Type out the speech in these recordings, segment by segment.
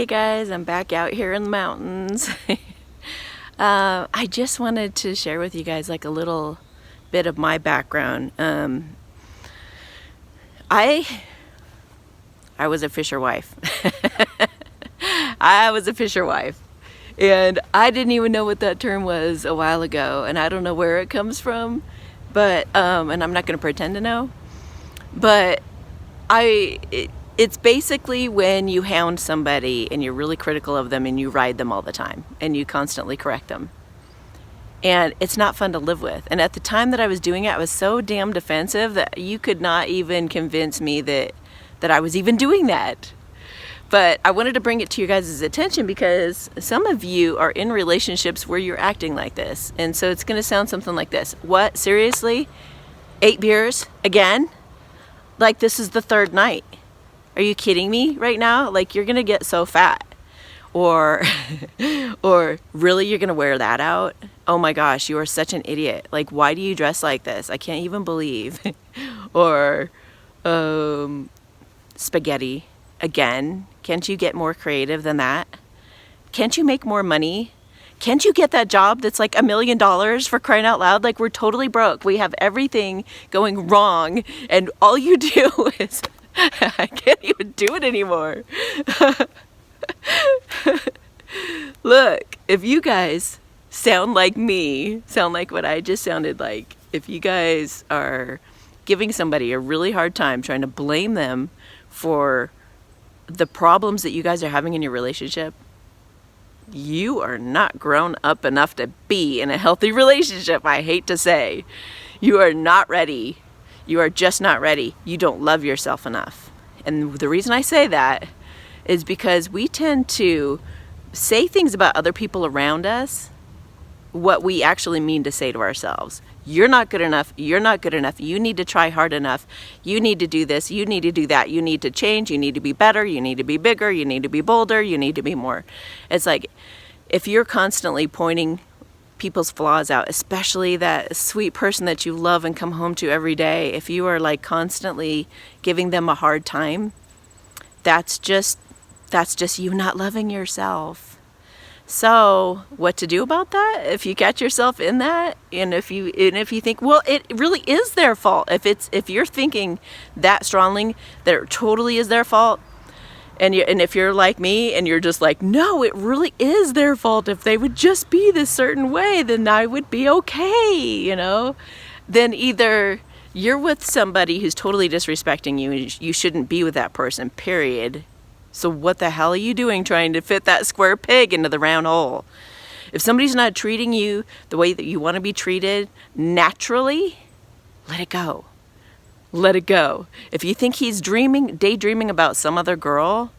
Hey guys, I'm back out here in the mountains. I just wanted to share with you guys like a little bit of my background. I was a fisher wife. I was a fisher wife. And I didn't even know what that term was a while ago, and I don't know where it comes from, but and I'm not going to pretend to know. But it's basically when you hound somebody and you're really critical of them and you ride them all the time and you constantly correct them. And it's not fun to live with. And at the time that I was doing it, I was so damn defensive that you could not even convince me that I was even doing that. But I wanted to bring it to your guys' attention because some of you are in relationships where you're acting like this. And so it's going to sound something like this. What? Seriously? 8 beers? Again? Like this is the 3rd night. Are you kidding me right now? Like you're going to get so fat. Or really you're going to wear that out? Oh my gosh, you are such an idiot. Like why do you dress like this? I can't even believe. Or spaghetti. Again, can't you get more creative than that? Can't you make more money? Can't you get that job that's like $1 million for crying out loud? Like we're totally broke. We have everything going wrong and all you do is, I can't even do it anymore. Look, if you guys sound like me, sound like what I just sounded like, if you guys are giving somebody a really hard time trying to blame them for the problems that you guys are having in your relationship, you are not grown up enough to be in a healthy relationship. I hate to say, you are not ready. You are just not ready. You don't love yourself enough. And the reason I say that is because we tend to say things about other people around us what we actually mean to say to ourselves. You're not good enough. You're not good enough. You need to try hard enough. You need to do this. You need to do that. You need to change. You need to be better. You need to be bigger. You need to be bolder. You need to be more. It's like if you're constantly pointing people's flaws out, especially that sweet person that you love and come home to every day, if you are like constantly giving them a hard time, that's just you not loving yourself. So what to do about that? If you catch yourself in that, and if you think, well, it really is their fault. If you're thinking that strongly that it totally is their fault, and if you're like me and you're just like, no, it really is their fault. If they would just be this certain way, then I would be okay, Then either you're with somebody who's totally disrespecting you and you shouldn't be with that person, period. So what the hell are you doing trying to fit that square peg into the round hole? If somebody's not treating you the way that you want to be treated naturally, let it go. Let it go. If you think he's daydreaming about some other girl,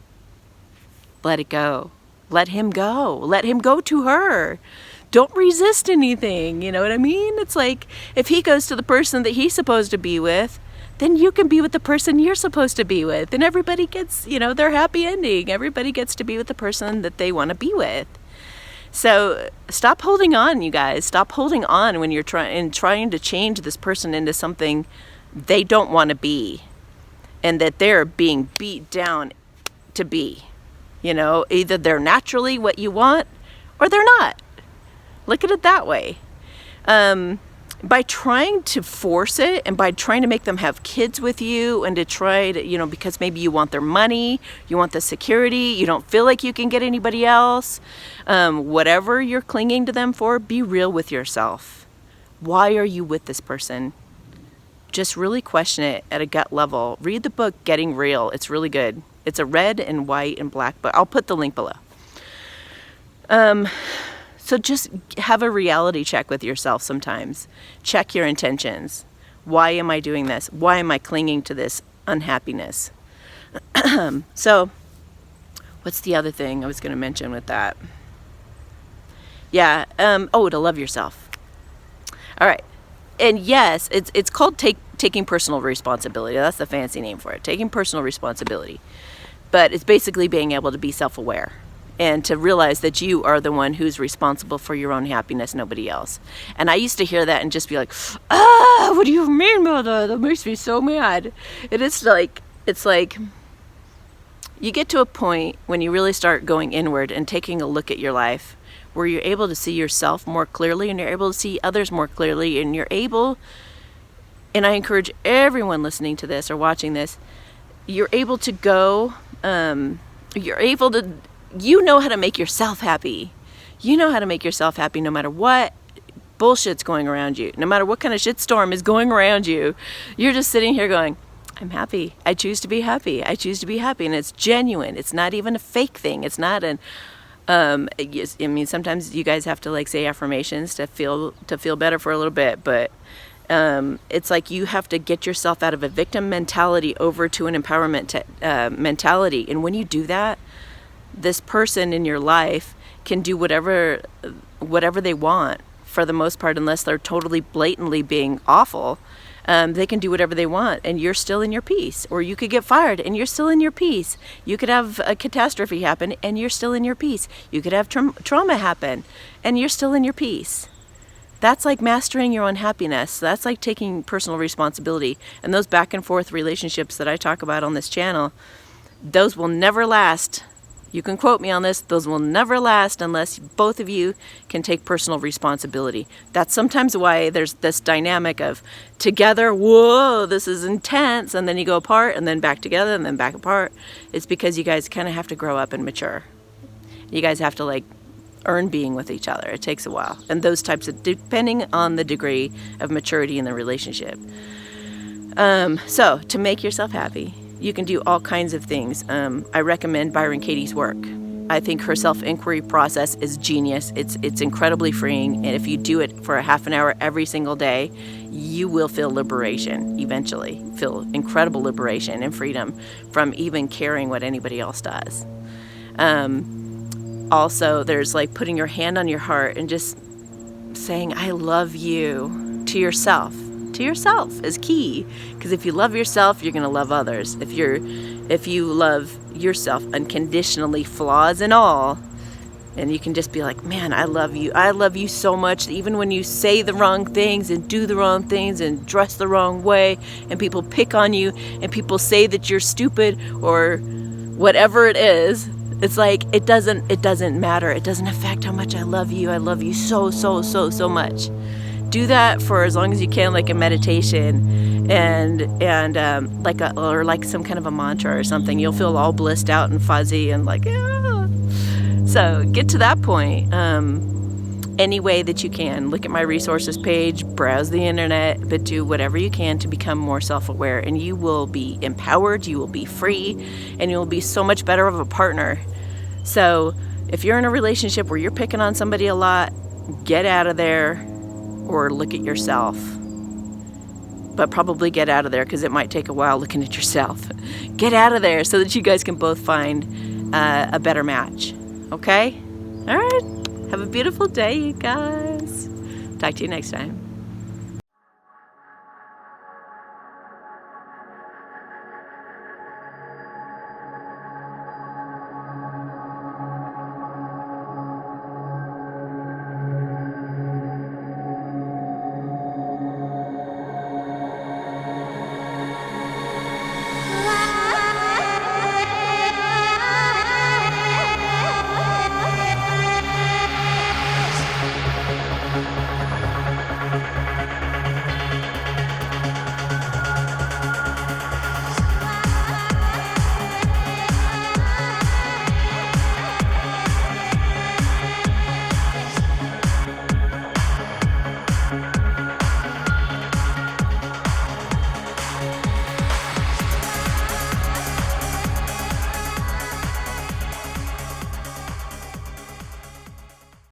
let it go. Let him go. Let him go to her. Don't resist anything. You know what I mean? It's like if he goes to the person that he's supposed to be with, then you can be with the person you're supposed to be with. And everybody gets, their happy ending. Everybody gets to be with the person that they want to be with. So stop holding on, you guys. Stop holding on when you're trying to change this person into something they don't want to be. And that they're being beat down to be. Either they're naturally what you want or they're not. Look at it that way. By trying to force it and by trying to make them have kids with you and to try to, because maybe you want their money, you want the security, you don't feel like you can get anybody else, whatever you're clinging to them for, be real with yourself. Why are you with this person? Just really question it at a gut level. Read the book, Getting Real. It's really good. It's a red and white and black book. I'll put the link below. So just have a reality check with yourself sometimes. Check your intentions. Why am I doing this? Why am I clinging to this unhappiness? So what's the other thing I was going to mention with that? Yeah. To love yourself. All right. And yes, it's called taking personal responsibility. That's the fancy name for it. Taking personal responsibility. But it's basically being able to be self-aware. And to realize that you are the one who's responsible for your own happiness, nobody else. And I used to hear that and just be like, what do you mean by that? That makes me so mad. It's like, you get to a point when you really start going inward and taking a look at your life where you're able to see yourself more clearly and you're able to see others more clearly, and you're able, and I encourage everyone listening to this or watching this, you're able to go, you're able to, you know how to make yourself happy. You know how to make yourself happy no matter what bullshit's going around you. No matter what kind of shitstorm is going around you, you're just sitting here going, I'm happy. I choose to be happy. I choose to be happy. And it's genuine. It's not even a fake thing. It's not an, I mean, sometimes you guys have to like say affirmations to feel better for a little bit, but it's like you have to get yourself out of a victim mentality over to an empowerment mentality. And when you do that, this person in your life can do whatever they want for the most part, unless they're totally blatantly being awful. They can do whatever they want and you're still in your peace. Or you could get fired and you're still in your peace. You could have a catastrophe happen and you're still in your peace. You could have trauma happen and you're still in your peace. That's like mastering your own happiness. That's like taking personal responsibility. And those back and forth relationships that I talk about on this channel, those will never last. You can quote me on this. Those will never last unless both of you can take personal responsibility. That's sometimes why there's this dynamic of together, whoa, this is intense, and then you go apart, and then back together, and then back apart. It's because you guys kind of have to grow up and mature. You guys have to like earn being with each other. It takes a while. And those types of, depending on the degree of maturity in the relationship. So to make yourself happy, you can do all kinds of things. I recommend Byron Katie's work. I think her self-inquiry process is genius. It's incredibly freeing. And if you do it for a half an hour every single day, you will feel liberation eventually. Feel incredible liberation and freedom from even caring what anybody else does. Also, there's like putting your hand on your heart and just saying, I love you to yourself. To yourself is key, because if you love yourself, you're going to love others. If you love yourself unconditionally, flaws and all, and you can just be like, man, I love you so much, even when you say the wrong things and do the wrong things and dress the wrong way and people pick on you and people say that you're stupid or whatever it is. It's like it doesn't matter. It doesn't affect how much I love you. I love you so much. Do that for as long as you can, like a meditation and like some kind of a mantra or something. You'll feel all blissed out and fuzzy and like, ah. So get to that point any way that you can. Look at my resources page, browse the internet, but do whatever you can to become more self-aware, and you will be empowered, you will be free, and you will be so much better of a partner. So if you're in a relationship where you're picking on somebody a lot, get out of there. Or look at yourself. But probably get out of there, because it might take a while looking at yourself. Get out of there so that you guys can both find a better match. Okay? All right. Have a beautiful day, you guys. Talk to you next time.